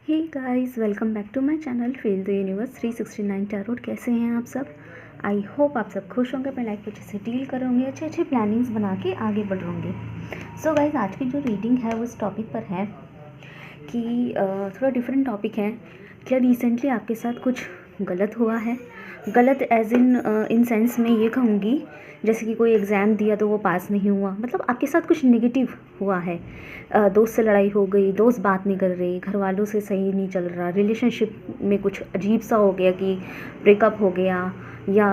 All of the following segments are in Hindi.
Hey guys, welcome back to my channel feel the universe 369 tarot. कैसे हैं आप सब? आई होप आप सब खुश होंगे, अपने लाइफ को अच्छे से डील करोगे, अच्छे अच्छे प्लानिंग्स बना के आगे बढ़ होंगे। सो गाइस, आज की जो रीडिंग है वो इस टॉपिक पर है कि थोड़ा डिफरेंट टॉपिक है। क्या रिसेंटली आपके साथ कुछ गलत हुआ है? गलत एज इन सेंस में ये कहूँगी, जैसे कि कोई एग्ज़ाम दिया तो वो पास नहीं हुआ, मतलब आपके साथ कुछ नेगेटिव हुआ है। दोस्त से लड़ाई हो गई, दोस्त बात नहीं कर रही, घर वालों से सही नहीं चल रहा, रिलेशनशिप में कुछ अजीब सा हो गया कि ब्रेकअप हो गया, या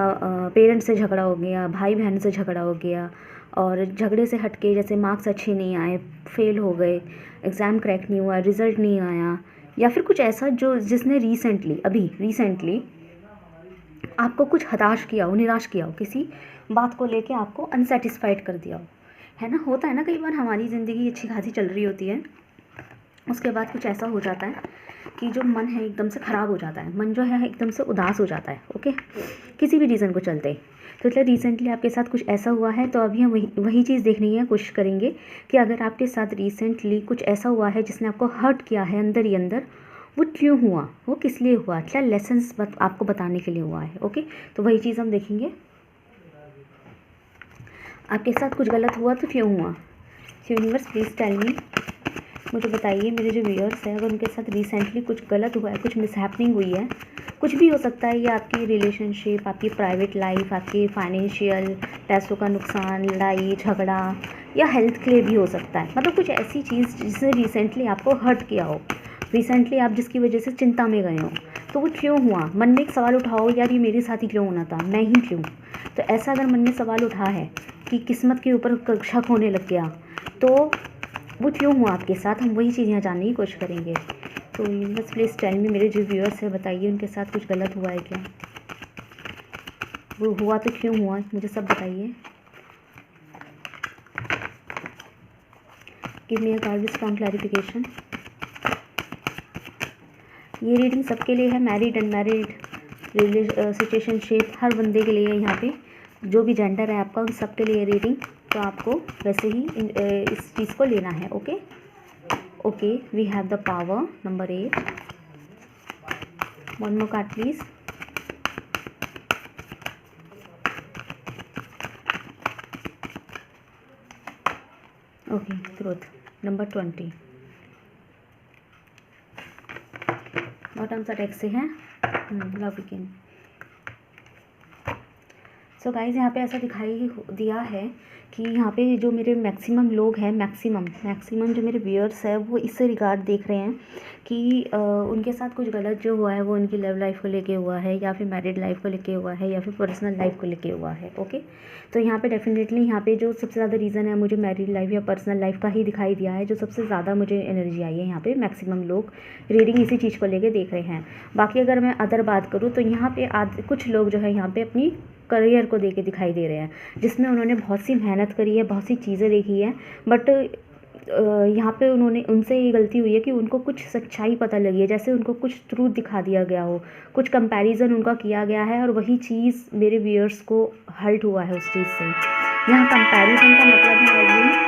पेरेंट्स से झगड़ा हो गया, भाई बहन से झगड़ा हो गया, और झगड़े से हटके जैसे मार्क्स अच्छे नहीं आए, फेल हो गए, एग्ज़ाम क्रैक नहीं हुआ, रिज़ल्ट नहीं आया, या फिर कुछ ऐसा जो जिसने रिसेंटली आपको कुछ हताश किया हो, निराश किया हो, किसी बात को लेके आपको अनसेटिस्फाइड कर दिया हो, है ना। होता है ना, कई बार हमारी ज़िंदगी अच्छी खासी चल रही होती है, उसके बाद कुछ ऐसा हो जाता है कि जो मन है एकदम से ख़राब हो जाता है, मन जो है एकदम से उदास हो जाता है। ओके, किसी भी रीज़न को चलते। तो इसलिए रिसेंटली आपके साथ कुछ ऐसा हुआ है, तो अभी हम वही चीज़ देखने की कोशिश करेंगे कि अगर आपके साथ रिसेंटली कुछ ऐसा हुआ है जिसने आपको हर्ट किया है अंदर ही अंदर, वो क्यों हुआ, वो किस लिए हुआ, क्या लेसन्स आपको बताने के लिए हुआ है। ओके, तो वही चीज़ हम देखेंगे। आपके साथ कुछ गलत हुआ तो क्यों हुआ? यूनिवर्स प्लीज़ टेल मी, मुझे बताइए। मेरे जो व्यूअर्स हैं, अगर उनके साथ रिसेंटली कुछ गलत हुआ है, कुछ मिसहैपनिंग हुई है, कुछ भी हो सकता है, ये आपकी रिलेशनशिप, आपकी प्राइवेट लाइफ, आपकी फाइनेंशियल, पैसों का नुकसान, लड़ाई झगड़ा, या हेल्थ के लिए भी हो सकता है। मतलब कुछ ऐसी चीज़ जिसने रिसेंटली आपको हर्ट किया हो, रिसेंटली आप जिसकी वजह से चिंता में गए हो, तो वो क्यों हुआ। मन में एक सवाल उठाओ, यार ये मेरे साथ ही क्यों होना था, मैं ही क्यों। तो ऐसा अगर मन में सवाल उठा है कि किस्मत के ऊपर शक होने लग गया, तो वो क्यों हुआ आपके साथ, हम वही चीज़ यहाँ जानने की कोशिश करेंगे। तो यूनिवर्स प्लीज़ टेल मी, मेरे जो व्यूअर्स है बताइए उनके साथ कुछ गलत हुआ है क्या, वो हुआ तो क्यों हुआ, मुझे सब बताइए। Give me a guide strong clarification. ये रीडिंग सबके लिए है, मैरिड अनमैरिड सिचुएशनशिप, हर बंदे के लिए है यहाँ पे, जो भी जेंडर है आपका उन सब के लिए रीडिंग। तो आपको वैसे ही इस चीज़ को लेना है। Okay okay, we have the power number 8। One more card please. Okay, truth number 20। Bottom सा टेक्स्ट से है लव बिगिन। सो गाइज़, यहाँ पे ऐसा दिखाई दिया है कि यहाँ पे जो मेरे मैक्सिमम लोग हैं, मैक्सिमम जो मेरे व्यूअर्स हैं, वो इससे रिगार्ड देख रहे हैं कि उनके साथ कुछ गलत जो हुआ है वो उनकी लव लाइफ को लेके हुआ है, या फिर मैरिड लाइफ को लेके हुआ है, या फिर पर्सनल लाइफ को लेके हुआ है। ओके, तो यहाँ पे डेफिनेटली यहाँ पे जो सबसे ज़्यादा रीज़न है, मुझे मैरिड लाइफ या पर्सनल लाइफ का ही दिखाई दिया है, जो सबसे ज़्यादा मुझे एनर्जी आई है। यहाँ पे मैक्सिमम लोग रीडिंग इसी चीज़ को लेके देख रहे हैं। बाकी अगर मैं अदर बात करूँ तो यहाँ पे कुछ लोग जो है यहाँ पे अपनी करियर को देके दिखाई दे रहे हैं, जिसमें उन्होंने बहुत सी मेहनत करी है, बहुत सी चीज़ें देखी है, बट यहाँ पे उनसे ये गलती हुई है कि उनको कुछ सच्चाई पता लगी है, जैसे उनको कुछ ट्रूथ दिखा दिया गया हो, कुछ कंपैरिजन उनका किया गया है, और वही चीज़ मेरे व्यूअर्स को हर्ट हुआ है उस चीज़ से। यहाँ कंपैरिजन का मतलब है,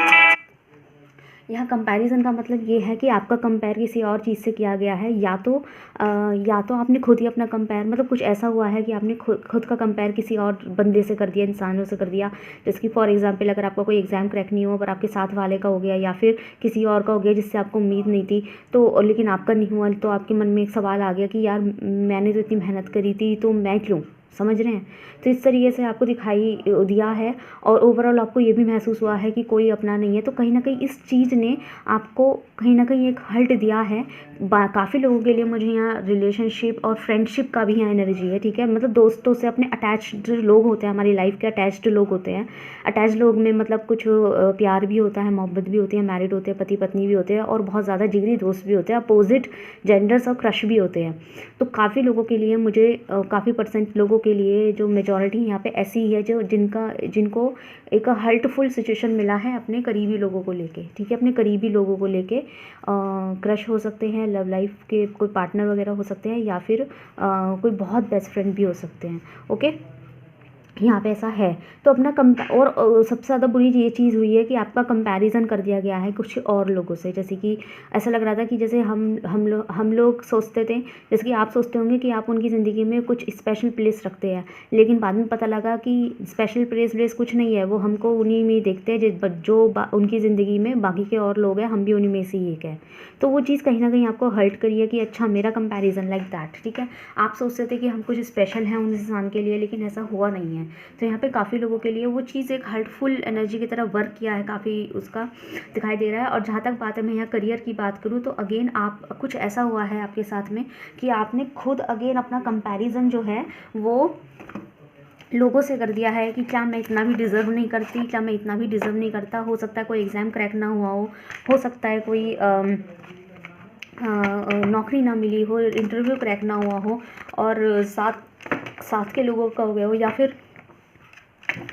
यहाँ कंपैरिजन का मतलब ये है कि आपका कंपेयर किसी और चीज़ से किया गया है, या तो आपने खुद ही अपना कंपेयर, मतलब कुछ ऐसा हुआ है कि आपने खुद का कंपेयर किसी और बंदे से कर दिया, इंसानों से कर दिया। जैसे कि फॉर एग्जांपल, अगर आपका कोई एग्ज़ाम क्रैक नहीं हुआ पर आपके साथ वाले का हो गया, या फिर किसी और का हो गया जिससे आपको उम्मीद नहीं थी, तो लेकिन आपका नहीं हुआ, तो आपके मन में एक सवाल आ गया कि यार मैंने तो इतनी मेहनत करी थी, तो मैं क्यों, समझ रहे हैं। तो इस तरीके से आपको दिखाई दिया है, और ओवरऑल आपको ये भी महसूस हुआ है कि कोई अपना नहीं है। तो कहीं ना कहीं इस चीज़ ने आपको कहीं ना कहीं एक हर्ट दिया है। काफ़ी लोगों के लिए मुझे यहाँ रिलेशनशिप और फ्रेंडशिप का भी यहाँ एनर्जी है, ठीक है। मतलब दोस्तों से अपने अटैच्ड लोग होते हैं, हमारी लाइफ के अटैच्ड लोग होते हैं। अटैच लोग में मतलब कुछ प्यार भी होता है, मोहब्बत भी होती है, मैरिड होते हैं, पति पत्नी भी होते हैं, और बहुत ज़्यादा जिगरी दोस्त भी होते हैं, अपोजिट जेंडर्स और क्रश भी होते हैं। तो काफ़ी लोगों के लिए, मुझे काफ़ी परसेंट लोगों के लिए, जो मेजॉरिटी यहाँ पे ऐसी ही है, जो जिनको एक हर्टफुल सिचुएशन मिला है अपने करीबी लोगों को लेके, ठीक है, अपने करीबी लोगों को लेके। क्रश हो सकते हैं, लव लाइफ के कोई पार्टनर वगैरह हो सकते हैं, या फिर कोई बहुत बेस्ट फ्रेंड भी हो सकते हैं। ओके, यहाँ पे ऐसा है। तो अपना और सबसे ज़्यादा बुरी ये चीज़ हुई है कि आपका कंपैरिजन कर दिया गया है कुछ और लोगों से। जैसे कि ऐसा लग रहा था कि जैसे हम लोग सोचते थे, जैसे कि आप सोचते होंगे कि आप उनकी ज़िंदगी में कुछ स्पेशल प्लेस रखते हैं, लेकिन बाद में पता लगा कि स्पेशल प्लेस कुछ नहीं है, वो हमको उन्हीं में ही देखते हैं जो उनकी ज़िंदगी में बाकी के और लोग हैं, हम भी उन्हीं में से ही एक है। तो वो चीज़ कहीं ना कहीं आपको हर्ट करी है कि अच्छा मेरा कंपैरिजन लाइक दैट, ठीक है। आप सोचते थे कि हम कुछ स्पेशल हैं उस इंसान के लिए, लेकिन ऐसा हुआ नहीं है। तो यहाँ पे काफ़ी लोगों के लिए वो चीज़ एक हर्टफुल एनर्जी की तरह वर्क किया है, काफ़ी उसका दिखाई दे रहा है। और जहाँ तक बात है, मैं यहाँ करियर की बात करूँ तो अगेन आप कुछ ऐसा हुआ है आपके साथ में कि आपने खुद अगेन अपना कंपैरिजन जो है वो लोगों से कर दिया है कि क्या मैं इतना भी डिज़र्व नहीं करती, क्या मैं इतना भी डिज़र्व नहीं करता। हो सकता है कोई एग्ज़ाम क्रैक ना हुआ हो सकता है कोई नौकरी ना मिली हो, इंटरव्यू क्रैक ना हुआ हो और साथ के लोगों का हो गया हो, या फिर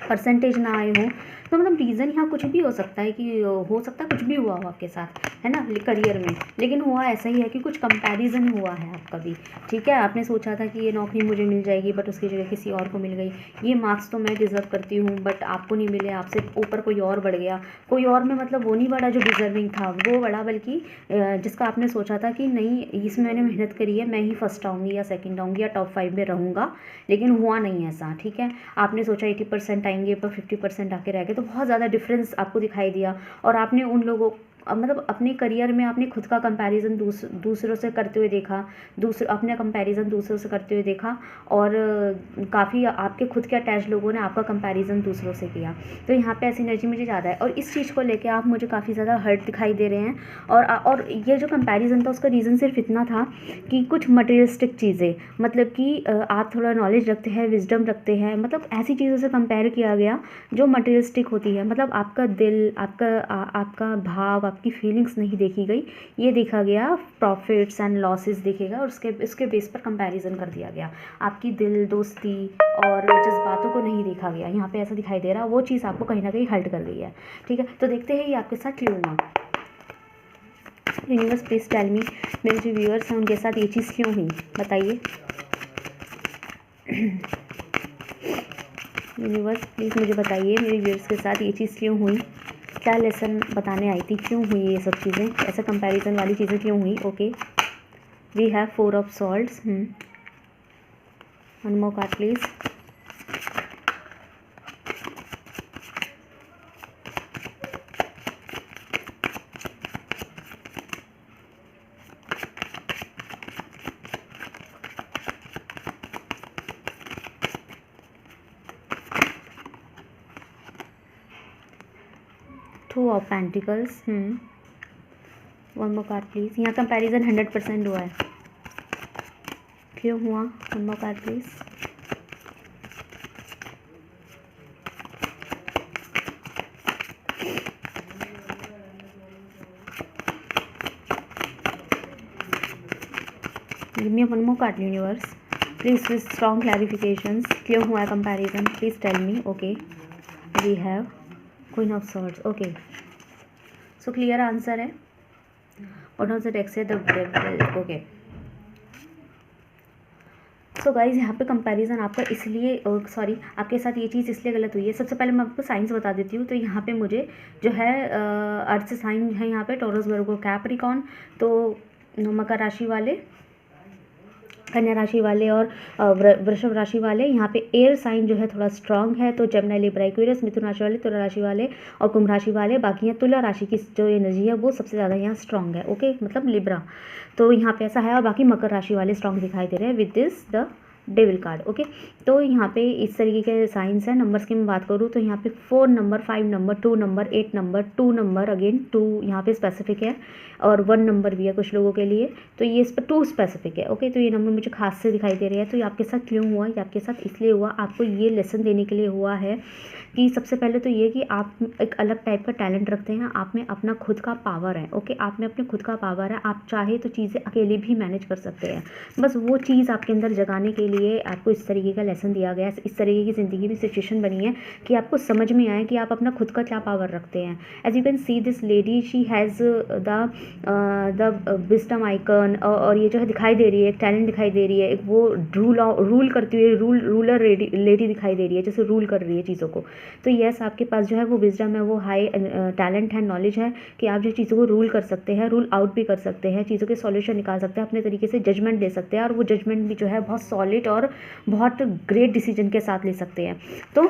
परसेंटेज ना आए हो। तो मतलब रीज़न यहाँ कुछ भी हो सकता है कि हो सकता है कुछ भी हुआ हो आपके साथ, है ना, करियर में। लेकिन हुआ ऐसा ही है कि कुछ कंपैरिजन हुआ है आपका भी, ठीक है। आपने सोचा था कि ये नौकरी मुझे मिल जाएगी, बट उसकी जगह किसी और को मिल गई। ये मार्क्स तो मैं डिज़र्व करती हूँ, बट आपको नहीं मिले, आपसे ऊपर कोई और बढ़ गया। कोई और में मतलब वो नहीं बढ़ा जो डिज़र्विंग था, वो बढ़ा, बल्कि जिसका आपने सोचा था कि नहीं इसमें मैंने मेहनत करी है, मैं ही फर्स्ट आऊँगी या सेकंड आऊँगी या टॉप 5 में रहूँगा, लेकिन हुआ नहीं ऐसा, ठीक है। आपने सोचा 80% आएंगे पर 50% आके रह गए, तो बहुत ज़्यादा डिफरेंस आपको दिखाई दिया। और आपने उन लोगों मतलब अपने करियर में आपने खुद का कंपैरिजन दूसरों से करते हुए देखा, अपने कंपैरिजन दूसरों से करते हुए देखा, और काफ़ी आपके खुद के अटैच लोगों ने आपका कंपैरिजन दूसरों से किया। तो यहाँ पे ऐसी एनर्जी मुझे ज़्यादा है, और इस चीज़ को लेके आप मुझे काफ़ी ज़्यादा हर्ट दिखाई दे रहे हैं। और ये जो कंपैरिजन था उसका रीज़न सिर्फ इतना था कि कुछ मटेरियलिस्टिक चीज़ें, मतलब कि आप थोड़ा नॉलेज रखते हैं, विजडम रखते हैं, मतलब ऐसी चीज़ों से कंपेयर किया गया जो मटेरियलिस्टिक होती है। मतलब आपका दिल, आपका भाव, आपकी फीलिंग्स नहीं देखी गई, ये देखा गया प्रॉफिट्स एंड लॉसेस देखेगा, और उसके बेस पर कंपैरिजन कर दिया गया। आपकी दिल, दोस्ती और जज्बातों को नहीं देखा गया। यहाँ पे ऐसा दिखाई दे रहा, वो चीज़ आपको कहीं ना कहीं हर्ट कर गई है, ठीक है। तो देखते हैं ये आपके साथ क्यों हुआ। यूनिवर्स प्लीज टेल मी, मेरे जो व्यूअर्स हैं उनके साथ ये चीज़ क्यों हुई, बताइए। यूनिवर्स प्लीज़ मुझे बताइए, मेरे व्यूअर्स के साथ ये चीज़ क्यों हुई, क्या लेसन बताने आई थी, क्यों हुई ये सब चीज़ें, ऐसा कंपैरिजन वाली चीज़ें क्यों हुई। Okay, we have 4 of swords. One more card please. Two of pentacles. One more card please. यहाँ कंपैरिजन 100% हुआ है, क्यों हुआ, one more card please. Give me one more card universe please with strong clarifications, क्यों हुआ है comparison, please tell me. Okay, we have queen of swords. Okay, so clear answer है। What was the text, the devil. Okay, so guys यहाँ पे कंपैरिजन आपका इसलिए सॉरी आपके साथ ये चीज़ इसलिए गलत हुई है। सबसे पहले मैं आपको साइंस बता देती हूँ। तो यहाँ पे मुझे जो है अर्थ साइन है, यहाँ पे टॉरस, वर्गो, कैप्रिकॉर्न, तो मकर राशि वाले, कन्या राशि वाले और वृषभ राशि वाले। यहाँ पे एयर साइन जो है थोड़ा स्ट्रांग है, तो जेमिनी, लिब्रा, एक्वेरियस, मिथुन राशि वाले, तुला राशि वाले और कुंभ राशि वाले। बाकी यहाँ तुला राशि की जो एनर्जी है वो सबसे ज़्यादा यहाँ स्ट्रांग है, ओके, मतलब लिब्रा। तो यहाँ पे ऐसा है, और बाकी मकर राशि वाले स्ट्रांग दिखाई दे रहे हैं with this the devil card, okay. तो यहाँ पे इस तरीके के साइंस है। नंबर्स की मैं बात करूँ तो यहाँ पे 4 number, 5 number, 2 number, 8 number, 2 number, again 2 यहाँ पे स्पेसिफिक है, और 1 नंबर भी है कुछ लोगों के लिए। तो ये इस पर 2 स्पेसिफिक है, ओके। तो ये नंबर मुझे खास से दिखाई दे रहे हैं। तो ये आपके साथ क्यों हुआ, ये आपके साथ इसलिए हुआ, आपको ये लेसन देने के लिए हुआ है कि सबसे पहले तो ये कि आप एक अलग टाइप का टैलेंट रखते हैं, आप में अपना खुद का पावर है, ओके। आप में अपने खुद का पावर है, आप चाहे तो चीज़ें अकेले भी मैनेज कर सकते हैं। बस वो चीज़ आपके अंदर जगाने के लिए आपको इस तरीके का लेसन दिया गया है, इस तरीके की ज़िंदगी में सिचुएशन बनी है कि आपको समझ में आए कि आप अपना खुद का क्या पावर रखते हैं। As you can see this lady, she has the wisdom icon, और ये जो है दिखाई दे रही है, एक टैलेंट दिखाई दे रही है, एक वो रूल करती हुई रूलर लेडी दिखाई दे रही है, जैसे रूल कर रही है चीज़ों को। तो यस, आपके पास जो है वो विजडम है, वो हाई टैलेंट है, नॉलेज है कि आप जो चीज़ों को रूल कर सकते हैं, रूल आउट भी कर सकते हैं, चीज़ों के सॉल्यूशन निकाल सकते हैं, अपने तरीके से जजमेंट दे सकते हैं, और वो जजमेंट भी जो है बहुत सॉलिड और बहुत ग्रेट डिसीजन के साथ ले सकते हैं। तो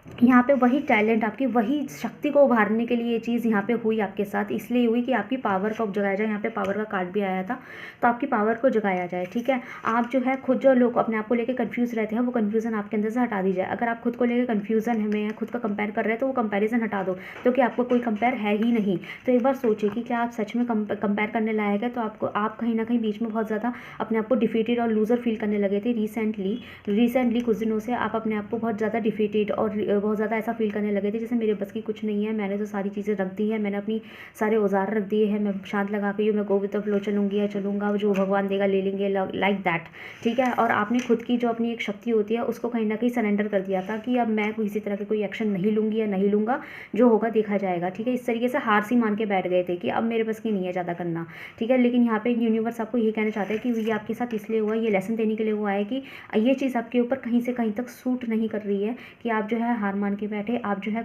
यहाँ पे वही टैलेंट, आपकी वही शक्ति को उभारने के लिए ये चीज़ यहाँ पे हुई आपके साथ, इसलिए हुई कि आपकी पावर को जगाया जाए। यहाँ पे पावर का कार्ड भी आया था, तो आपकी पावर को जगाया जाए, ठीक है। आप जो है खुद, जो लोग अपने आप को लेकर कंफ्यूज रहते हैं, वो कन्फ्यूज़न आपके अंदर से हटा दी जाए। अगर आप खुद को लेकर कन्फ्यूज़न में खुद का कंपेयर कर रहे हैं, तो वो कंपेरिजन हटा दो, क्योंकि आपको कोई कंपेयर है ही नहीं। तो एक बार सोचिए कि क्या आप सच में कंपेयर करने लायक है। तो आप कहीं ना कहीं बीच में बहुत ज़्यादा अपने आप को डिफीटेड और लूज़र फील करने लगे थे। रिसेंटली कुछ दिनों से आप अपने आप को बहुत ज़्यादा डिफीटेड और बहुत ज़्यादा ऐसा फील करने लगे थे जैसे मेरे बस की कुछ नहीं है, मैंने तो सारी चीज़ें रख दी है, मैंने अपनी सारे औजार रख दिए हैं, मैं शांत लगा के मैं गो विद द फ्लो चलूँगी या चलूँगा, जो भगवान देगा ले लेंगे, लाइक दैट, ठीक है। और आपने खुद की जो अपनी एक शक्ति होती है उसको कहीं ना कहीं सरेंडर कर दिया था कि अब मैं किसी तरह के कोई एक्शन नहीं लूँगी या नहीं लूँगा, जो होगा देखा जाएगा, ठीक है। इस तरीके से हार सी मान के बैठ गए थे कि अब मेरे बस की नहीं है ज़्यादा करना, ठीक है। लेकिन यहाँ पे यूनिवर्स आपको ये कहना चाहता है कि ये आपके साथ इसलिए हुआ, ये लेसन देने के लिए हुआ है कि ये चीज़ आपके ऊपर कहीं से कहीं तक सूट नहीं कर रही है कि आप जो है हार मान के बैठे, आप जो है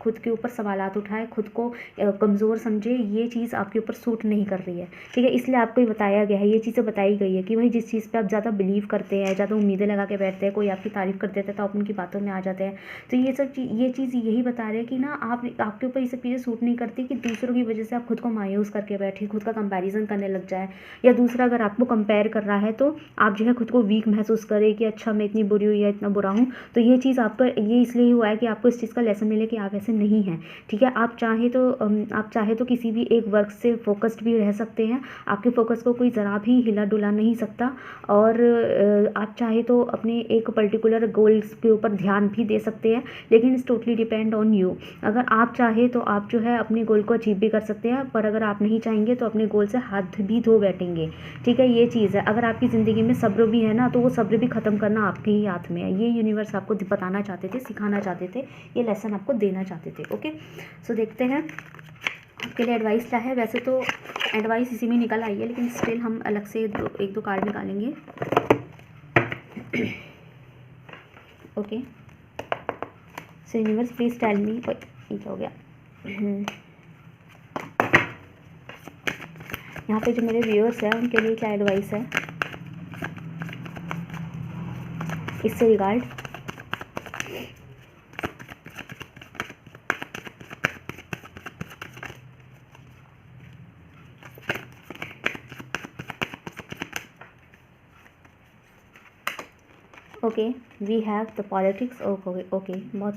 खुद के ऊपर सवालात उठाए, खुद को कमज़ोर समझे, ये चीज़ आपके ऊपर सूट नहीं कर रही है, ठीक है। इसलिए आपको ये बताया गया है, ये चीज़ें बताई गई है कि भाई जिस चीज़ पे आप ज़्यादा बिलीव करते हैं, ज़्यादा उम्मीदें लगा के बैठते हैं, कोई आपकी तारीफ़ कर देता है तो आप उनकी बातों में आ जाते हैं। तो ये चीज़ यही बता रहे हैं कि ना आपके ऊपर ये सब चीज़ें सूट नहीं करती कि दूसरों की वजह से आप खुद को मायूस करके बैठे, खुद का कंपैरिजन करने लग जाए, या दूसरा अगर आपको कंपेयर कर रहा है तो आप जो है खुद को वीक महसूस करें कि अच्छा मैं इतनी बुरी हूँ या इतना बुरा हूँ। तो ये चीज़ आप पर ये इसलिए हुआ है कि आपको इस चीज़ का लेसन मिले कि आप ऐसे नहीं हैं, ठीक है। आप चाहे तो किसी भी एक वर्क से फोकस्ड भी रह सकते हैं, आपके फोकस को कोई ज़रा भी हिला डुला नहीं सकता। और आप चाहे तो अपने एक पर्टिकुलर गोल्स के ऊपर ध्यान भी दे सकते हैं, लेकिन it's totally depend on you. अगर आप चाहे तो आप जो है अपने गोल को अचीव भी कर सकते हैं, पर अगर आप नहीं चाहेंगे तो अपने गोल से हाथ भी धो बैठेंगे, ठीक है। ये चीज़ है, अगर आपकी ज़िंदगी में सब्र भी है ना, तो वो सब्र भी ख़त्म करना आपके ही हाथ में है। ये यूनिवर्स आपको बताना चाहते थे, सिखाना चाहते थे, ये लेसन आपको देना चाहते थे। ओके, सो देखते हैं आपके लिए एडवाइस क्या है। वैसे तो एडवाइस इसी में निकल आई है, लेकिन स्टिल हम अलग से एक दो कार्ड निकालेंगे। Okay, so universe please tell me, ये क्या हो गया। यहाँ पे जो मेरे व्यूअर्स हैं उनके लिए क्या एडवाइस है इससे regard. Okay, we have the politics. Okay, बहुत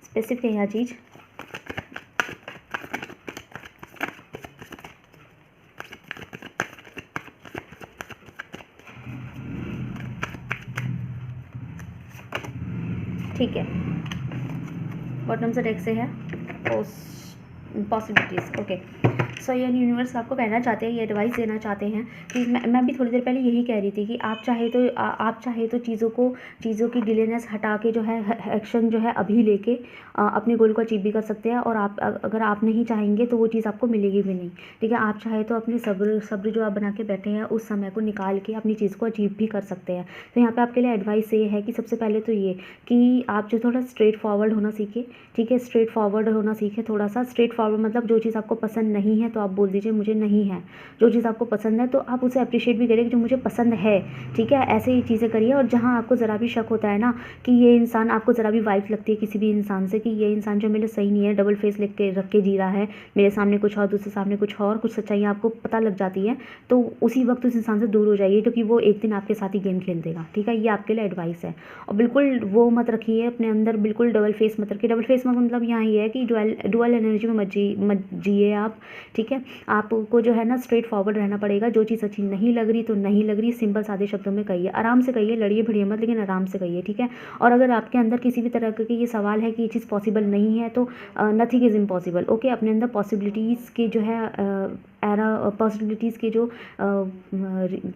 स्पेसिफिक है यह चीज़। ठीक है, बॉटम से डेक से है पॉसिबिलिटीज़। ओके, सो ये यूनिवर्स आपको कहना चाहते हैं, ये एडवाइस देना चाहते हैं कि मैं भी थोड़ी देर पहले यही कह रही थी कि आप चाहे तो चीज़ों की डिलेनेस हटा के जो है एक्शन जो है अभी लेके अपने गोल को अचीव भी कर सकते हैं। और अगर आप नहीं चाहेंगे तो वो चीज़ आपको मिलेगी भी नहीं, ठीक है। आप चाहे तो अपने सब्र जो आप बना के बैठे हैं उस समय को निकाल के अपनी चीज़ को अचीव भी कर सकते हैं। तो यहाँ पर आपके लिए एडवाइस ये है कि सबसे पहले तो ये कि आप जो थोड़ा स्ट्रेट फॉरवर्ड होना सीखे, ठीक है। स्ट्रेट फॉरवर्ड होना सीखे, थोड़ा सा स्ट्रेट फॉरवर्ड, मतलब जो चीज़ आपको पसंद नहीं है तो आप बोल दीजिए मुझे नहीं है। जो चीज़ आपको पसंद है तो आप उसे अप्रिशिएट भी करिए कि जो मुझे पसंद है, ठीक है। ऐसे ही चीज़ें करिए। और जहाँ आपको ज़रा भी शक होता है ना कि ये इंसान, आपको ज़रा भी वाइब लगती है किसी भी इंसान से कि ये इंसान जो मेरे सही नहीं है, डबल फेस रख के जी रहा है, मेरे सामने कुछ और दूसरे सामने कुछ और, कुछ सच्चाइयाँ आपको पता लग जाती है, तो उसी वक्त उस इंसान से दूर हो जाइए, क्योंकि वो एक दिन आपके साथ ही गेम खेल देगा, ठीक है। ये आपके लिए एडवाइस है। और बिल्कुल वो मत रखिए अपने अंदर, बिल्कुल डबल फेस मत रखिए। डबल फेस मतलब यहाँ ये है कि डुअल एनर्जी में मत जिए आप, ठीक है। आपको जो है ना स्ट्रेट फॉरवर्ड रहना पड़ेगा। जो चीज़ अच्छी नहीं लग रही तो नहीं लग रही, सिंपल सादे शब्दों में कहिए, आराम से कहिए, लड़िए भिड़िए मत, लेकिन आराम से कहिए, ठीक है। और अगर आपके अंदर किसी भी तरह के ये सवाल है कि ये चीज़ पॉसिबल नहीं है तो नथिंग इज़ इम्पॉसिबल। ओके, अपने अंदर पॉसिबिलिटीज़ के जो है एरा पॉसिबिलिटीज़ की जो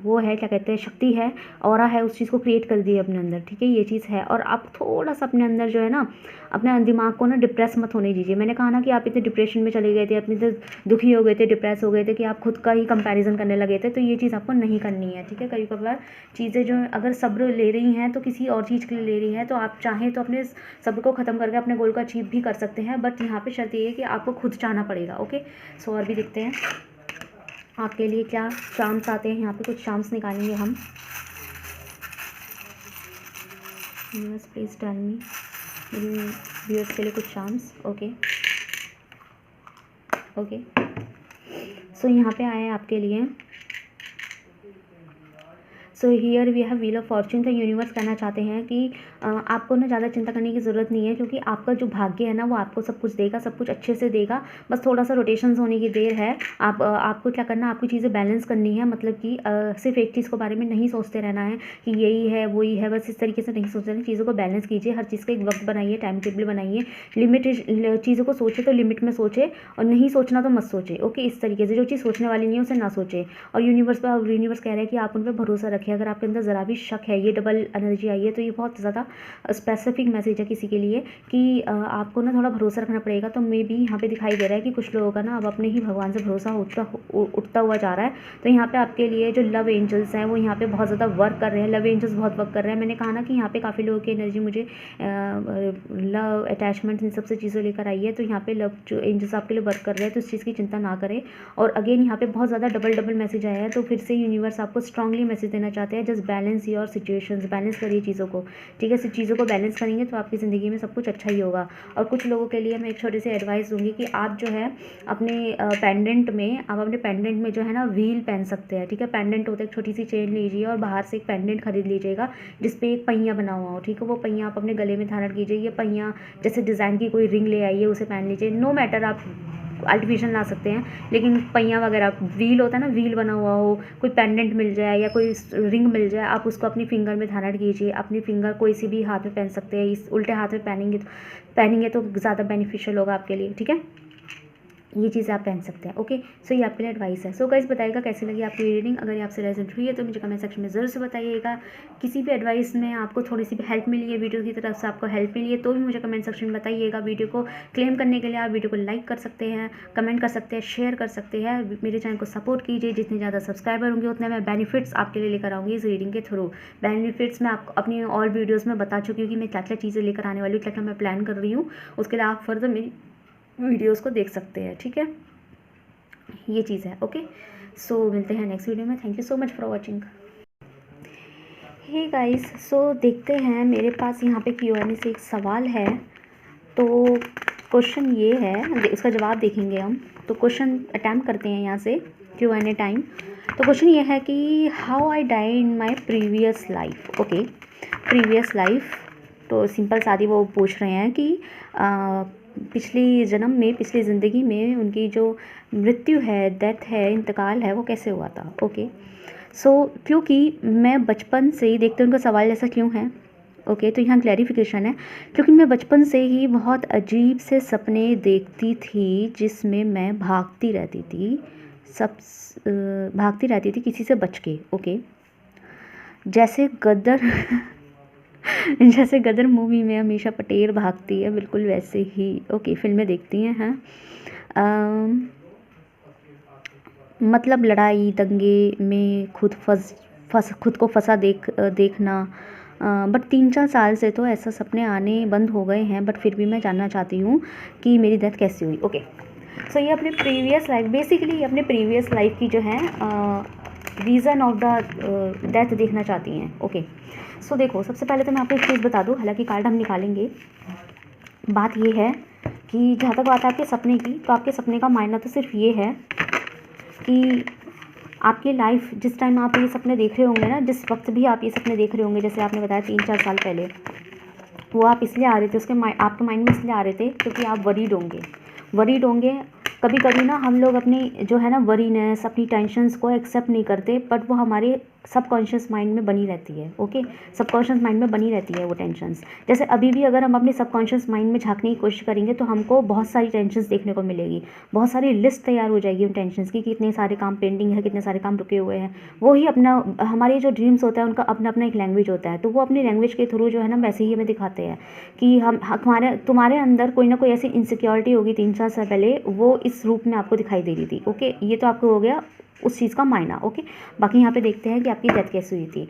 वो है, क्या कहते हैं, शक्ति है, ऑरा है, उस चीज़ को क्रिएट कर दी है अपने अंदर, ठीक है, ये चीज़ है। और आप थोड़ा सा अपने अंदर जो है ना, अपने दिमाग को ना डिप्रेस मत होने दीजिए। मैंने कहा ना कि आप इतने डिप्रेशन में चले गए थे, अपने इतने दुखी हो गए थे, डिप्रेस हो गए थे कि आप खुद का ही कंपैरिजन करने लगे थे, तो ये चीज़ आपको नहीं करनी है, ठीक है। कभी कभार चीज़ें जो अगर सब्र ले रही हैं तो किसी और चीज़ के लिए ले रही हैं, तो आप चाहें तो अपने सब्र को ख़त्म करके अपने गोल को अचीव भी कर सकते हैं, बट यहाँ पे शर्त ये है कि आपको खुद चाहना पड़ेगा, ओके। सो और भी देखते हैं आपके लिए क्या चांस आते हैं। यहाँ पे कुछ चांस निकालेंगे हम। प्लीज़ टेल मी, मेरे व्यूअर्स के लिए कुछ चांस, ओके ओके। सो यहाँ पे आए हैं आपके लिए, so here we have wheel of fortune. तो यूनिवर्स कहना चाहते हैं कि आपको ना ज़्यादा चिंता करने की ज़रूरत नहीं है, क्योंकि आपका जो भाग्य है ना वो आपको सब कुछ देगा, सब कुछ अच्छे से देगा। बस थोड़ा सा रोटेशंस होने की देर है। आपको क्या करना, आपकी चीज़ें बैलेंस करनी है, मतलब कि सिर्फ एक चीज़ के बारे में नहीं सोचते रहना है कि यही है वही है, बस इस तरीके से नहीं सोचते रहना। चीज़ों को बैलेंस कीजिए, हर चीज़ का एक वक्त बनाइए, टाइम टेबल बनाइए, लिमिट चीज़ों को सोचे तो लिमिट में सोचे, और नहीं सोचना तो मत सोचे, ओके। इस तरीके से जो चीज़ सोचने वाली नहीं है उसे ना सोचे। और यूनिवर्स कह रहा है कि आप उन पर भरोसा रखें। अगर आपके अंदर ज़रा भी शक है, ये डबल एनर्जी आई है, तो ये बहुत ज़्यादा स्पेसिफिक मैसेज है किसी के लिए कि आपको ना थोड़ा भरोसा रखना पड़ेगा। तो मे बी यहाँ पे दिखाई दे रहा है कि कुछ लोगों का ना अब अपने ही भगवान से भरोसा उठता हुआ जा रहा है। तो यहाँ पे आपके लिए जो लव एंजल्स हैं वो यहाँ पे बहुत ज़्यादा वर्क कर रहे हैं, लव एंजल्स बहुत वर्क कर रहे हैं। मैंने कहा ना कि यहाँ पे काफ़ी लोगों की एनर्जी मुझे लव अटैचमेंट इन सबसे चीज़ें लेकर आई है। तो यहाँ पे लव जो एंजल्स आपके लिए वर्क कर रहे हैं, तो इस चीज़ की चिंता ना करें। और अगेन यहाँ पे बहुत ज़्यादा डबल मैसेज आया है, तो फिर से यूनिवर्स आपको स्ट्रांगली मैसेज देना चाहते हैं, just balance your situations, balance करिए चीज़ों को, ठीक है। सिर्फ चीज़ों को बैलेंस करेंगे तो आपकी ज़िंदगी में सब कुछ अच्छा ही होगा। और कुछ लोगों के लिए मैं एक छोटी सी एडवाइस दूंगी कि आप जो है अपने पेंडेंट में जो है ना व्हील पहन सकते हैं, ठीक है। पेंडेंट होता है, एक छोटी सी चेन लीजिए और बाहर से एक पेंडेंट खरीद लीजिएगा जिसपे एक पहिया बना हुआ हो, ठीक है। वो पहिया आप अपने गले में धारण कीजिए। ये पहिया जैसे डिज़ाइन की कोई रिंग ले आइए, उसे पहन लीजिए। नो मैटर, आप आर्टिफिशियल ला सकते हैं, लेकिन पहिया वगैरह, व्हील होता है ना, व्हील बना हुआ हो, कोई पेंडेंट मिल जाए या कोई रिंग मिल जाए, आप उसको अपनी फिंगर में धारण कीजिए। अपनी फिंगर कोई सी भी हाथ में पहन सकते हैं। इस उल्टे हाथ में पहनेंगे तो ज़्यादा बेनिफिशियल होगा आपके लिए, ठीक है। ये चीज़ आप पहन सकते हैं, ओके। सो ये आपके लिए एडवाइस है। सो गाइस, बताइएगा कैसी लगी आपकी रीडिंग। अगर ये आपसे रेजोनेट हुई है तो मुझे कमेंट सेक्शन में ज़रूर से बताइएगा। किसी भी एडवाइस में आपको थोड़ी सी भी हेल्प मिली है, वीडियो की तरफ से आपको हेल्प मिली है, तो भी मुझे कमेंट सेक्शन में बताइएगा। वीडियो को क्लेम करने के लिए आप वीडियो को लाइक कर सकते हैं, कमेंट कर सकते हैं, शेयर कर सकते हैं। मेरे चैनल को सपोर्ट कीजिए। जितने ज़्यादा सब्सक्राइबर होंगे उतने मैं बेनिफिट्स आपके लिए लेकर आऊँगी इस रीडिंग के थ्रू। बेनिफिट्स मैं आपको अपनी ऑल वीडियोज़ में बता चुकी हूँ कि मैं क्या क्या चीज़ें लेकर आने वाली हूँ, क्या क्या मैं प्लान कर रही हूँ। उसके लिए आप फर्दर मेरी वीडियोज़ को देख सकते हैं, ठीक है। ये चीज़ है, ओके। सो मिलते हैं नेक्स्ट वीडियो में। Thank you so much for watching. Hey guys, so देखते हैं, मेरे पास यहाँ पे Q&A से एक सवाल है। तो क्वेश्चन ये है, उसका जवाब देखेंगे हम। तो क्वेश्चन अटैम्प्ट करते हैं यहाँ से, Q&A टाइम। तो क्वेश्चन ये है कि how I die in my previous life, okay. Previous life, तो सिंपल सादी वो पूछ रहे हैं कि पिछली जन्म में, पिछली ज़िंदगी में उनकी जो मृत्यु है, डेथ है, इंतकाल है, वो कैसे हुआ था, ओके। सो क्योंकि मैं बचपन से ही, देखते उनका सवाल ऐसा क्यों है, ओके। तो यहाँ क्लैरिफिकेशन है, क्योंकि मैं बचपन से ही बहुत अजीब से सपने देखती थी जिसमें मैं भागती रहती थी किसी से बच के, ओके। जैसे गदर मूवी में अमीषा पटेल भागती है, बिल्कुल वैसे ही, ओके। फिल्में देखती हैं, मतलब लड़ाई दंगे में खुद को फंसा देखना। बट 3-4 साल से तो ऐसा सपने आने बंद हो गए हैं, बट फिर भी मैं जानना चाहती हूँ कि मेरी डेथ कैसे हुई, ओके। सो ये अपने प्रीवियस लाइफ, बेसिकली अपने प्रीवियस लाइफ की जो है रीज़न ऑफ द डेथ देखना चाहती हैं, ओके। सो देखो, सबसे पहले तो मैं आपको एक चीज़ बता दूँ, हालांकि कार्ड हम निकालेंगे। बात ये है कि जहाँ तक बात है आपके सपने की, तो आपके सपने का मायना तो सिर्फ ये है कि आपकी लाइफ, जिस टाइम आप ये सपने देख रहे होंगे ना, जिस वक्त भी आप ये सपने देख रहे होंगे, जैसे आपने बताया 3-4 साल पहले, वो आप इसलिए आ रहे थे, आपके माइंड में इसलिए आ रहे थे क्योंकि आप वरीड होंगे। कभी कभी ना हम लोग अपनी जो है ना वरीनेस, अपनी टेंशन्स को एक्सेप्ट नहीं करते, बट वो हमारे सबकॉन्शियस माइंड में बनी रहती है। ओके, सबकॉन्शियस माइंड में बनी रहती है वो टेंशन्स। जैसे अभी भी अगर हम अपने सबकॉन्शियस माइंड में झांकने की कोशिश करेंगे तो हमको बहुत सारी टेंशन्स देखने को मिलेगी, बहुत सारी लिस्ट तैयार हो जाएगी उन टेंशन्स की, कितने सारे काम पेंडिंग है, कितने सारे काम रुके हुए हैं। वो ही अपना, हमारे जो ड्रीम्स होता है उनका अपना अपना एक लैंग्वेज होता है, तो वो अपनी लैंग्वेज के थ्रू जो है ना वैसे ही हमें दिखाते हैं कि तुम्हारे अंदर कोई ना कोई ऐसी इनसिक्योरिटी होगी 3-4 साल पहले, वो इस रूप में आपको दिखाई दे रही थी। ओके, ये तो आपको हो गया उस चीज़ का मायना। ओके, बाकी यहाँ पे देखते हैं कि आपकी डेथ कैसे हुई थी।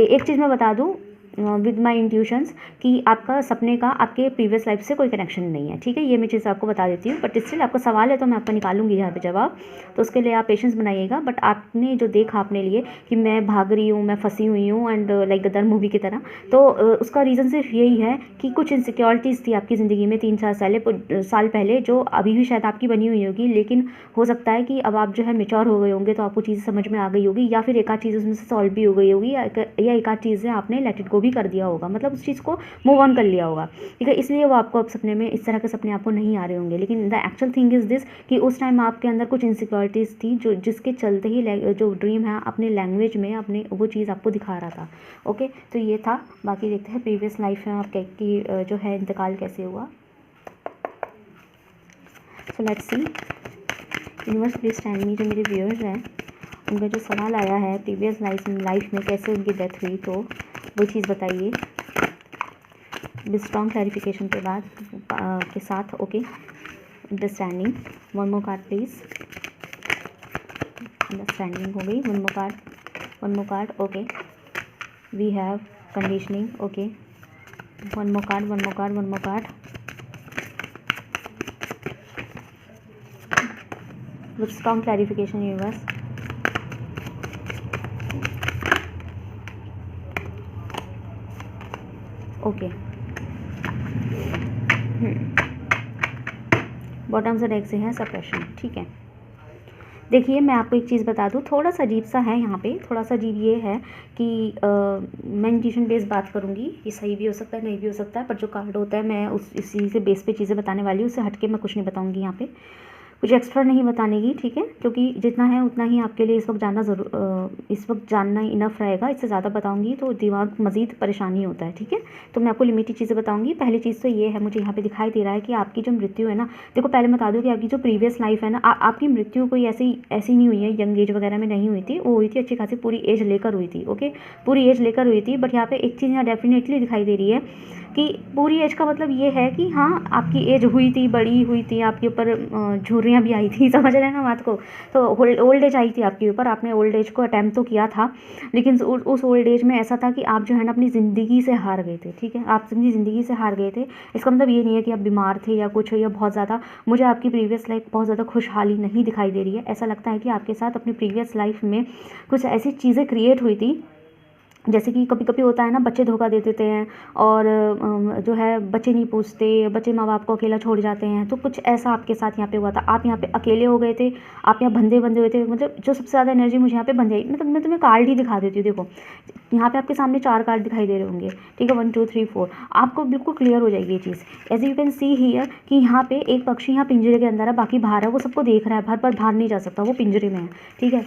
एक चीज़ मैं बता दूँ विद माई इंट्यूशंस कि आपका सपने का आपके प्रीवियस लाइफ से कोई कनेक्शन नहीं है। ठीक है, ये मैं चीज़ आपको बता देती हूँ, बट स्टिल आपका सवाल है तो मैं आपको निकालूंगी यहाँ पे जवाब, तो उसके लिए आप पेशेंस बनाइएगा। बट आपने जो देखा अपने लिए कि मैं भाग रही हूँ, मैं फंसी हुई हूँ एंड लाइक गदर मूवी की तरह, तो उसका रीज़न सिर्फ यही है कि कुछ इनसिक्योरिटीज़ थी आपकी ज़िंदगी में 3-4 साल पहले, जो अभी भी शायद आपकी बनी हुई होगी, लेकिन हो सकता है कि अब आप जो है मेच्योर हो गए होंगे तो आपको चीज़ समझ में आ गई होगी, या फिर एक आध चीज़ उसमें से सॉल्व भी हो गई होगी, या एक आध चीज़ें आपने लेट इट गो भी कर दिया होगा, मतलब उस चीज़ को मूव ऑन कर लिया होगा। ठीक है, इसलिए वो आपको अब सपने में इस तरह के सपने आपको नहीं आ रहे होंगे। लेकिन the actual thing is this कि उस टाइम आपके अंदर कुछ इनसिक्योरिटीज़ थी जो जिसके चलते ही जो ड्रीम है अपने लैंग्वेज में अपने वो चीज़ आपको दिखा रहा था। ओके, तो ये था। बाकी देखते हैं प्रीवियस लाइफ में आपकी जो है इंतकाल कैसे हुआ। So let's see. Universe please tell me, जो मेरे व्यूअर्स हैं उनका जो सवाल आया है प्रीवियस लाइफ में कैसे उनकी डेथ हुई, तो वो चीज़ बताइए स्ट्रॉन्ग क्लैरिफिकेशन के बाद के साथ। Okay, understanding. One more card please. Understanding हो गई। One more card. Okay, we have conditioning. Okay, one more card. With strong clarification universe. Okay, bottom से डेक से है सप्रेशन। ठीक है, देखिए मैं आपको एक चीज़ बता दूँ, थोड़ा सा अजीब सा है यहाँ पे, थोड़ा सा अजीब ये है कि मैं इंट्यूशन बेस बात करूँगी, ये सही भी हो सकता है नहीं भी हो सकता है, पर जो कार्ड होता है मैं इसी से बेस पे चीज़ें बताने वाली हूँ, उससे हटके मैं कुछ नहीं बताऊँगी यहाँ पे, कुछ एक्स्ट्रा नहीं बताने की। ठीक है, क्योंकि जितना है उतना ही आपके लिए इस वक्त जानना इनफ रहेगा। इससे ज़्यादा बताऊंगी तो दिमाग मज़ीद परेशानी होता है। ठीक है, तो मैं आपको लिमिटेड चीज़ें बताऊंगी। पहली चीज़ तो ये है, मुझे यहाँ पे दिखाई दे रहा है कि आपकी जो मृत्यु है ना, देखो पहले बता दूँ कि आपकी जो प्रीवियस लाइफ है ना, आपकी मृत्यु कोई ऐसी नहीं हुई है, यंग एज वगैरह में नहीं हुई थी, वो हुई थी अच्छी खासी पूरी एज लेकर हुई थी। ओके, पूरी एज लेकर हुई थी, बट यहाँ पे एक चीज़ यहाँ डेफिनेटली दिखाई दे रही है कि पूरी एज का मतलब ये है कि हाँ आपकी एज हुई थी, बड़ी हुई थी, आपके ऊपर झुर्रियाँ भी आई थी, समझ रहे हैं ना बात को। तो ओल्ड एज आई थी आपके ऊपर, आपने ओल्ड एज को अटैम्प्ट तो किया था, लेकिन उस ओल्ड एज में ऐसा था कि आप जो है ना अपनी ज़िंदगी से हार गए थे। ठीक है, आप अपनी ज़िंदगी से हार गए थे। इसका मतलब ये नहीं है कि आप बीमार थे या कुछ, या बहुत ज़्यादा, मुझे आपकी प्रीवियस लाइफ बहुत ज़्यादा खुशहाली नहीं दिखाई दे रही है। ऐसा लगता है कि आपके साथ अपनी प्रीवियस लाइफ में कुछ ऐसी चीज़ें क्रिएट हुई थी, जैसे कि कभी कभी होता है ना, बच्चे धोखा दे देते हैं और जो है बच्चे नहीं पूछते, बच्चे माँ बाप को अकेला छोड़ जाते हैं, तो कुछ ऐसा आपके साथ यहाँ पे हुआ था। आप यहाँ पे अकेले हो गए थे, आप यहाँ बंधे हुए थे, मतलब जो सबसे ज़्यादा एनर्जी मुझे यहाँ पे बंधे आई। मतलब मैं तुम्हें कार्ड ही दिखा देती हूँ। देखो यहाँ पे आपके सामने 4 कार्ड दिखाई दे रहे होंगे। ठीक है, 1 2 3 4, आपको बिल्कुल क्लियर हो जाएगी ये चीज़। As you can see here कि यहाँ पे एक पक्षी यहाँ पिंजरे के अंदर है, बाकी बाहर है, वो सबको देख रहा है, पर बाहर नहीं जा सकता, वो पिंजरे में है। ठीक है,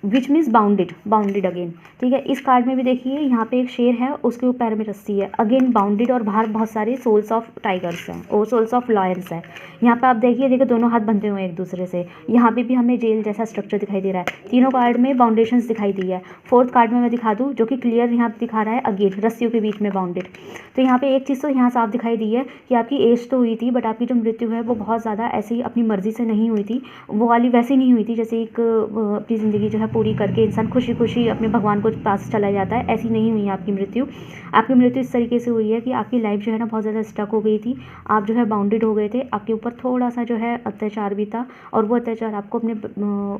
विच मीन्स बाउंडेड अगेन। ठीक है, इस कार्ड में भी देखिए यहाँ पे एक शेर है, उसके पैर में रस्सी है, अगेन बाउंडेड, और बाहर बहुत सारे सोल्स ऑफ टाइगर्स हैं और सोल्स ऑफ लॉयंस है। यहाँ पे आप देखिए दोनों हाथ बंधे हुए हैं एक दूसरे से। यहाँ पे भी हमें जेल जैसा स्ट्रक्चर दिखाई दे रहा है। तीनों कार्ड में बाउंडेशंस दिखाई दी है। 4th कार्ड में मैं दिखा दूँ, जो कि क्लियर यहाँ पे दिखा रहा है, अगेन रस्सियों के बीच में बाउंडेड। तो यहाँ पे एक चीज़ तो यहाँ साफ दिखाई दी है कि आपकी एज तो हुई थी, बट आपकी जो मृत्यु है वो बहुत ज़्यादा ऐसे ही अपनी मर्जी से नहीं हुई थी, वो वाली वैसी नहीं हुई थी जैसे एक अपनी ज़िंदगी जो है पूरी करके इंसान खुशी खुशी अपने भगवान को पास चला जाता है, ऐसी नहीं हुई है आपकी मृत्यु। आपकी मृत्यु इस तरीके से हुई है कि आपकी लाइफ जो है ना बहुत ज़्यादा स्टक हो गई थी, आप जो है बाउंडेड हो गए थे, आपके ऊपर थोड़ा सा जो है अत्याचार भी था, और वो अत्याचार आपको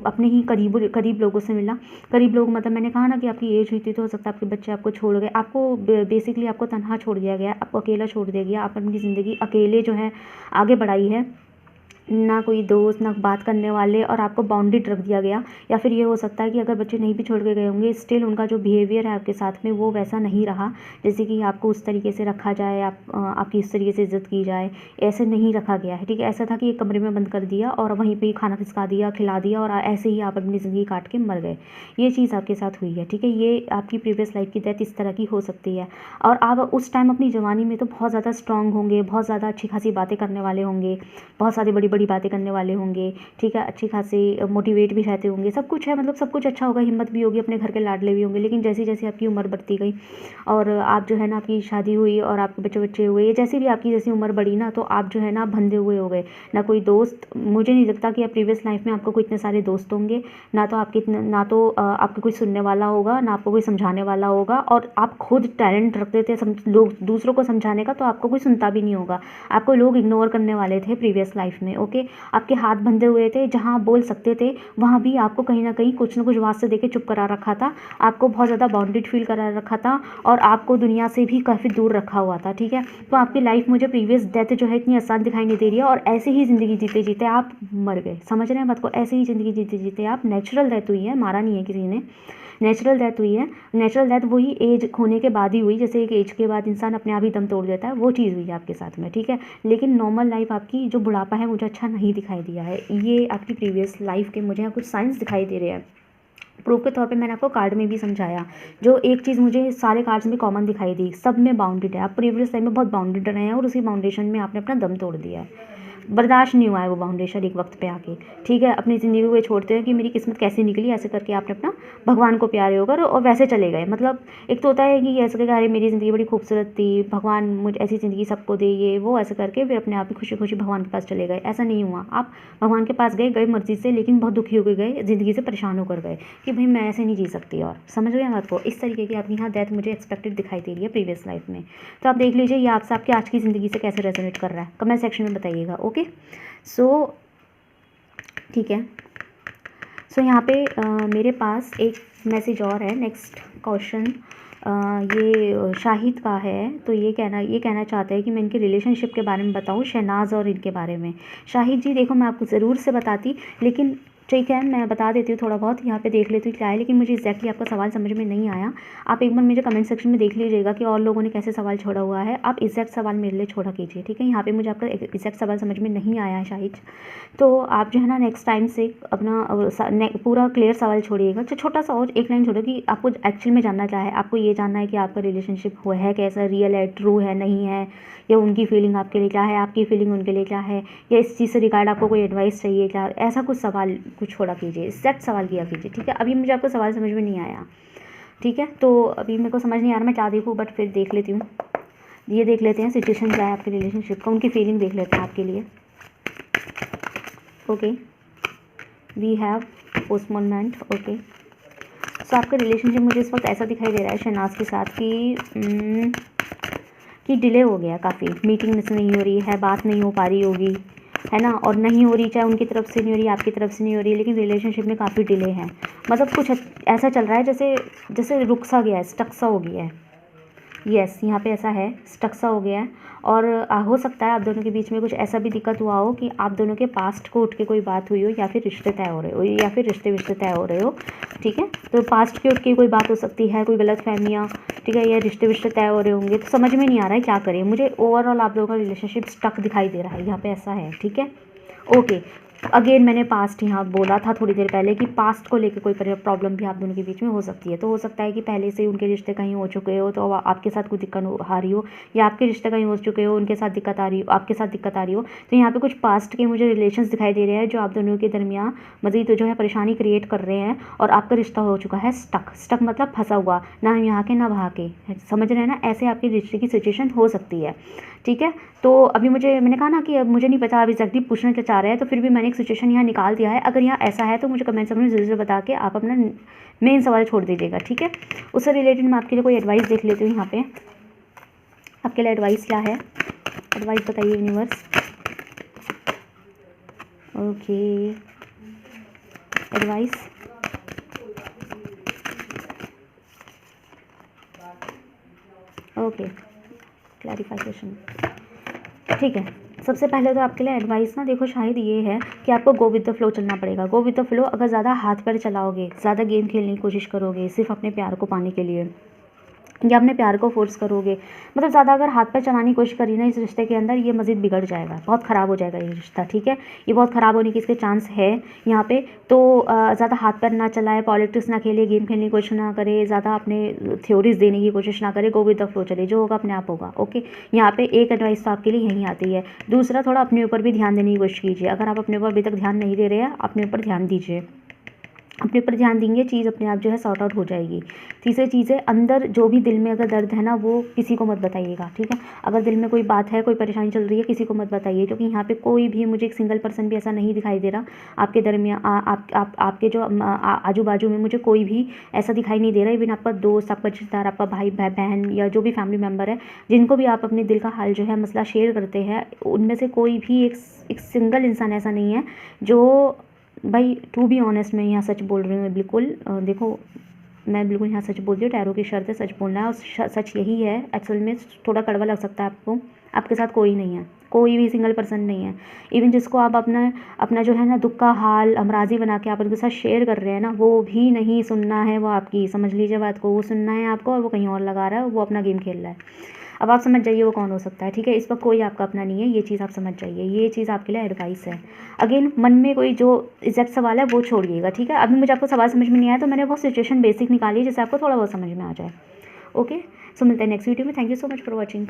अपने ही करीब लोगों से मिला। करीब लोग मतलब मैंने कहा ना कि आपकी एज हुई थी, तो हो सकता है आपके बच्चे आपको छोड़ गए, आपको बेसिकली आपको तनहा छोड़ दिया गया, आपको अकेला छोड़ दिया गया, आप अपनी ज़िंदगी अकेले जो है आगे बढ़ाई है। ना कोई दोस्त, ना बात करने वाले, और आपको बाउंडेड रख दिया गया। या फिर ये हो सकता है कि अगर बच्चे नहीं भी छोड़ के गए होंगे, स्टिल उनका जो बिहेवियर है आपके साथ में वो वैसा नहीं रहा, जैसे कि आपको उस तरीके से रखा जाए, आपकी इस तरीके से इज़्ज़त की जाए, ऐसे नहीं रखा गया है, ठीक है। ऐसा था कि एक कमरे में बंद कर दिया और वहीं पे ही खाना खिसका दिया, खिला दिया, और ऐसे ही आप अपनी ज़िंदगी काट के मर गए। ये चीज़ आपके साथ हुई है, ठीक है। ये आपकी प्रीवियस लाइफ की डेथ इस तरह की हो सकती है। और आप उस टाइम अपनी जवानी में तो बहुत ज़्यादा स्ट्रांग होंगे, बहुत ज़्यादा अच्छी खासी बातें करने वाले होंगे, बहुत सारी बड़ी बड़ी बातें करने वाले होंगे, ठीक है। अच्छी खासी मोटिवेट भी रहते होंगे, सब कुछ है, मतलब सब कुछ अच्छा होगा, हिम्मत भी होगी, अपने घर के लाडले भी होंगे। लेकिन जैसे जैसे आपकी उम्र बढ़ती गई और आप जो है ना, आपकी शादी हुई और आपके बच्चे बच्चे हुए, जैसे भी आपकी जैसी उम्र बढ़ी ना, तो आप जो है ना बंधे हुए हो गए। ना कोई दोस्त, मुझे नहीं लगता कि आप प्रीवियस लाइफ में आपको कोई इतने सारे दोस्त होंगे, ना तो आपको कोई सुनने वाला होगा, ना आपको कोई समझाने वाला होगा। और आप खुद टैलेंट रखते थे लोग दूसरों को समझाने का, तो आपको कोई सुनता भी नहीं होगा, आपको लोग इग्नोर करने वाले थे प्रीवियस लाइफ में, ओके। आपके हाथ बंधे हुए थे, जहाँ आप बोल सकते थे वहाँ भी आपको कहीं ना कहीं कुछ ना कुछ वास्ते देके चुप करा रखा था, आपको बहुत ज़्यादा बाउंडेड फील करा रखा था, और आपको दुनिया से भी काफ़ी दूर रखा हुआ था, ठीक है। तो आपकी लाइफ मुझे प्रीवियस डेथ जो है इतनी आसान दिखाई नहीं दे रही है, और ऐसे ही ज़िंदगी जीते जीते आप मर गए, समझ रहे हैं बात को। ऐसे ही ज़िंदगी जीते जीते आप, नेचुरल डेथ हुई है, मारा नहीं है किसी ने, नेचुरल डेथ हुई है। नेचुरल डेथ वही एज होने के बाद ही हुई, जैसे एक एज के बाद इंसान अपने आप ही दम तोड़ देता है, वो चीज़ हुई है आपके साथ में, ठीक है। लेकिन नॉर्मल लाइफ आपकी जो बुढ़ापा है मुझे अच्छा नहीं दिखाई दिया है। ये आपकी प्रीवियस लाइफ के मुझे यहाँ कुछ साइंस दिखाई दे रहे हैं। प्रूफ के तौर पे मैंने आपको कार्ड में भी समझाया, जो एक चीज़ मुझे सारे कार्ड्स में कॉमन दिखाई दी, सब में बाउंडेड है। आप प्रीवियस लाइफ में बहुत बाउंडेड रहे हैं और उसी बाउंडेशन में आपने अपना दम तोड़ दिया है, बर्दाश्त नहीं हुआ है वो बाउंडेशन एक वक्त पे आके, ठीक है। अपनी ज़िंदगी को ये छोड़ते हैं कि मेरी किस्मत कैसे निकली, ऐसे करके आपने अपना भगवान को प्यारे होकर और वैसे चले गए। मतलब एक तो होता है कि ऐसे करके अरे मेरी ज़िंदगी बड़ी खूबसूरत थी, भगवान मुझे ऐसी ज़िंदगी सबको दे, ये वो, ऐसे करके फिर अपने आप ही खुशी खुशी भगवान के पास चले गए। ऐसा नहीं हुआ, आप भगवान के पास गए मर्जी से, लेकिन बहुत दुखी होकर गए, ज़िंदगी से परेशान होकर गए कि भाई मैं ऐसे नहीं जी सकती। और समझ गए बात को। इस तरीके की आपकी यहाँ डेथ मुझे एक्सपेक्टेड दिखाई दे रही है प्रीवियस लाइफ में। तो आप देख लीजिए ये आपसे आपकी आज की ज़िंदगी से कैसे रेजोनेट कर रहा है, कमेंट सेक्शन में बताइएगा, ओके। सो ठीक है। सो यहाँ पे मेरे पास एक मैसेज और है, नेक्स्ट क्वेश्चन ये शाहिद का है। तो ये कहना चाहते हैं कि मैं इनके रिलेशनशिप के बारे में बताऊँ, शहनाज और इनके बारे में। शाहिद जी देखो, मैं आपको ज़रूर से बताती, लेकिन ठीक है मैं बता देती हूँ थोड़ा बहुत, यहाँ पे देख लेती हूँ क्या है। लेकिन मुझे एग्जैक्टली आपका सवाल समझ में नहीं आया। आप एक बार मेरे कमेंट सेक्शन में देख लीजिएगा कि और लोगों ने कैसे सवाल छोड़ा हुआ है। आप एग्जैक्ट सवाल मेरे लिए छोड़ा कीजिए, ठीक है। यहाँ पे मुझे आपका एग्जैक्ट सवाल समझ में नहीं आया है शाहिद, तो आप जो है ना नेक्स्ट टाइम से अपना पूरा क्लियर सवाल छोड़िएगा। जो छोटा सा और एक लाइन छोड़ो कि आपको एक्चुअल में जानना क्या है। आपको ये जानना है कि आपका रिलेशनशिप हुआ है कैसा, रियल है, ट्रू है, नहीं है, या उनकी फीलिंग आपके लिए क्या है, आपकी फीलिंग उनके लिए क्या है, या इस चीज़ से रिगार्ड आपको कोई एडवाइस चाहिए क्या, ऐसा कुछ सवाल कुछ छोड़ा कीजिए, एग्जैक्ट सवाल किया कीजिए, ठीक है। अभी मुझे आपका सवाल समझ में नहीं आया, ठीक है। तो अभी मेरे को समझ नहीं आ रहा मैं क्या देखूँ, बट फिर देख लेती हूँ। ये देख लेते हैं सिचुएशन क्या है आपके रिलेशनशिप का, उनकी फीलिंग देख लेते हैं आपके लिए, okay. We have postponement, okay. So आपका रिलेशनशिप मुझे इस वक्त ऐसा दिखाई दे रहा है शहनाज के साथ कि डिले हो गया काफ़ी, मीटिंग नहीं हो रही है, बात नहीं हो पा रही होगी, है ना। और नहीं हो रही, चाहे उनकी तरफ से नहीं हो रही, आपकी तरफ से नहीं हो रही, लेकिन रिलेशनशिप में काफ़ी डिले है। मतलब कुछ ऐसा चल रहा है जैसे रुक सा गया है, स्टक सा हो गया है। यस यहाँ पे ऐसा है, स्टक सा हो गया है। और हो सकता है आप दोनों के बीच में कुछ ऐसा भी दिक्कत हुआ हो कि आप दोनों के पास्ट को उठ के कोई बात हुई हो, या फिर रिश्ते तय हो रहे हो, या फिर रिश्ते तय हो रहे हो, ठीक है। तो पास्ट के उठ के कोई बात हो सकती है, कोई गलत फहमियाँ, ठीक है, या रिश्ते तय हो रहे होंगे। तो समझ में नहीं आ रहा है क्या करें। मुझे ओवरऑल आप दोनों का रिलेशनशिप स्टक दिखाई दे रहा है, यहाँ पे ऐसा है, ठीक है, ओके। अगेन मैंने पास्ट यहाँ बोला था थोड़ी देर पहले कि पास्ट को लेकर कोई प्रॉब्लम भी आप दोनों के बीच में हो सकती है। तो हो सकता है कि पहले से उनके रिश्ते कहीं हो चुके हो, तो आपके साथ कोई दिक्कत आ रही हो, या आपके रिश्ते कहीं हो चुके हो, उनके साथ दिक्कत आ रही हो, आपके साथ दिक्कत आ रही हो। तो यहाँ पे कुछ पास्ट के मुझे रिलेशंस दिखाई दे रहे हैं जो आप दोनों के दरमियान मज़ीद जो है परेशानी क्रिएट कर रहे हैं, और आपका रिश्ता हो चुका है स्टक मतलब फंसा हुआ, ना हम यहाँ के ना वहाँ के, समझ रहे हैं ना। ऐसे आपके रिश्ते की सिचुएशन हो सकती है, ठीक है। तो अभी मैंने कहा ना कि अब मुझे नहीं पता आप एग्जैक्टली पूछना क्या चाह रहे हैं, तो फिर भी मैंने एक सिचुएशन यहाँ निकाल दिया है। अगर यहाँ ऐसा है तो मुझे कमेंट सेक्शन में ज़रूर बता के आप अपना मेन सवाल छोड़ दीजिएगा, ठीक है। उससे रिलेटेड मैं आपके लिए कोई एडवाइस देख लेती हूँ। यहाँ पे आपके लिए एडवाइस क्या है, एडवाइस बताइए universe, okay. Advice, okay, clarification, ठीक है। सबसे पहले तो आपके लिए एडवाइस ना देखो शायद ये है कि आपको गो विद द फ्लो चलना पड़ेगा। गो विद द फ्लो, अगर ज़्यादा हाथ पैर चलाओगे, ज़्यादा गेम खेलने की कोशिश करोगे सिर्फ अपने प्यार को पाने के लिए, या अपने प्यार को फोर्स करोगे, मतलब ज़्यादा अगर हाथ पैर चलाने की कोशिश करी ना इस रिश्ते के अंदर, ये मज़ीद बिगड़ जाएगा, बहुत ख़राब हो जाएगा ये रिश्ता, ठीक है। ये बहुत ख़राब होने की इसके चांस है यहाँ पे। तो ज़्यादा हाथ पैर ना चलाए, पॉलिटिक्स ना खेले, गेम खेलने की कोशिश ना करे, ज़्यादा अपने थ्योरीज देने की कोशिश ना करे, गो विद द फ्लो चले, जो होगा अपने आप होगा। ओके, यहाँ पे एक एडवाइस तो आपके लिए यहीं आती है। दूसरा, थोड़ा अपने ऊपर भी ध्यान देने की कोशिश कीजिए। अगर आप अपने ऊपर अभी तक ध्यान नहीं दे रहे हैं, अपने ऊपर ध्यान दीजिए। अपने ऊपर ध्यान देंगे, चीज़ अपने आप जो है सॉर्ट आउट हो जाएगी। तीसरी चीज़ है, अंदर जो भी दिल में अगर दर्द है ना, वो किसी को मत बताइएगा, ठीक है। अगर दिल में कोई बात है, कोई परेशानी चल रही है, किसी को मत बताइए, क्योंकि यहाँ पे कोई भी, मुझे एक सिंगल पर्सन भी ऐसा नहीं दिखाई दे रहा आपके दरमियान, आपके जो आजू बाजू में मुझे कोई भी ऐसा दिखाई नहीं दे रहा। इवन आपका दोस्त, आपका रिश्तेदार, आपका भाई बहन या जो भी फैमिली मेम्बर है, जिनको भी आप अपने दिल का हाल जो है, मसला शेयर करते हैं, उनमें से कोई भी एक सिंगल इंसान ऐसा नहीं है जो, भाई टू बी ऑनेस्ट मैं यहाँ सच बोल रही हूँ बिल्कुल। देखो, मैं बिल्कुल यहाँ सच बोल रही हूँ, टैरो की शर्त है सच बोलना है, और सच यही है। एक्चुअल में थोड़ा कड़वा लग सकता है आपको, आपके साथ कोई नहीं है, कोई भी सिंगल पर्सन नहीं है। इवन जिसको आप अपना जो है ना दुख का हाल अमराजी बना के आप उनके साथ शेयर कर रहे हैं ना, वो भी नहीं सुनना है वो आपकी, समझ लीजिए बात को। वो सुनना है आपको और वो कहीं और लगा रहा है, वो अपना गेम खेल रहा है। अब आप समझ जाइए वो कौन हो सकता है, ठीक है। इस वक्त कोई आपका अपना नहीं है, ये चीज़ आप समझ जाइए, ये चीज़ आपके लिए एडवाइस है। अगेन, मन में कोई जो एग्जैक्ट सवाल है वो छोड़िएगा, ठीक है। अभी मुझे आपको सवाल समझ में नहीं आया, तो मैंने बहुत सिचुएशन बेसिक निकाली जिससे आपको थोड़ा बहुत समझ में आ जाए। ओके, सो मिलते हैं नेक्स्ट वीडियो में। Thank you so much for watching.